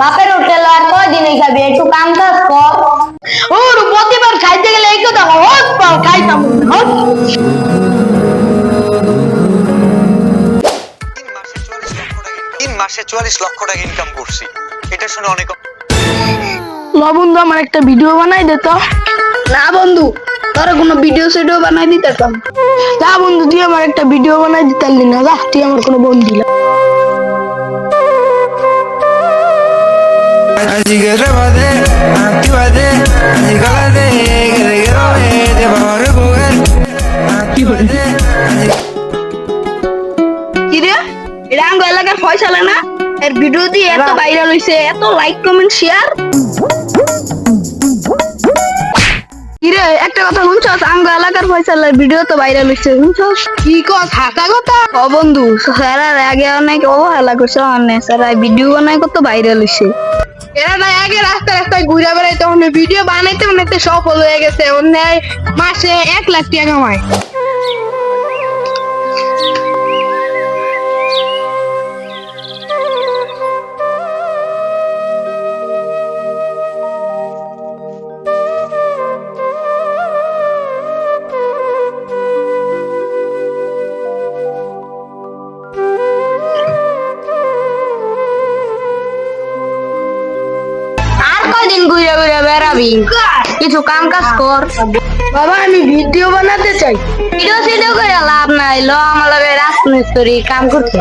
বাপের হোটেল আর কয়দিন খাবি, একটু কাম কাজ কর। ওর প্রতিবার খাইতে গেলে এই কথা হোক পাও খাইতাম হোক। 3 মাসে 44 লক্ষ টাকা ইনকাম করছি, এটা শুনে অনেক। বন্ধু আমার একটা ভিডিও বানাই দে তো। না বন্ধু, তোরা কোনো ভিডিও সিডিও বানাই দিতেতাম। যা বন্ধু, তুই আমার একটা ভিডিও বানাই দিতে পারলি না, যা তুই আমার কোনো বন্ধু না। Así que trépate, actívate, así cálate, que te quiero ver, te vamos a recoger. Actívate, así. কি রে, এটা আঙ্গ এলাকার ফয়সালা না? এর ভিডিও দিয়ে এত ভাইরাল হইছে, এত লাইক কমেন্ট শেয়ার। কি রে, একটা কথা শুনছস? আঙ্গ এলাকার ফয়সালার ভিডিও তো ভাইরাল হইছে, শুনছস? কি কস, হাসা কথা? ও বন্ধু, স্যার আগে অনেক অবহেলা করছে, অনেক স্যার ভিডিও বানাই কত ভাইরাল হইছে। এরা না আগে রাস্তায় রাস্তায় ঘুরে বেড়াই, তখন ভিডিও বানাইতে বানাইতে সফল হয়ে গেছে, অন্যায় মাসে 1 লাখ টাকা কামায়। আর কয়দিন ঘুরে ঘুরে বেড়াবি, কিছু কাম কাজ কর। বাবা আমি ভিডিও বানাতে চাই। ভিডিও সিডিও করে লাভ নাই, লো আমার লগে রাজমিস্ত্রি কাম করতে।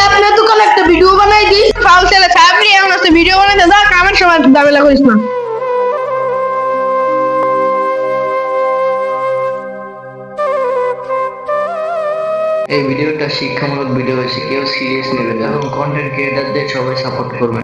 আপনার দোকানে একটা ভিডিও বানাই দি, ফাউল ছেলে সাহেবরি এখন আছে ভিডিও বানাইতে, যা কামের সময় ঝামেলা করিস না। এই ভিডিওটা শিক্ষামূলক ভিডিও হয়েছে, কেউ সিরিয়াস নেবেন না এবং কন্টেন্ট ক্রিয়েটারদের সবাই সাপোর্ট করবেন।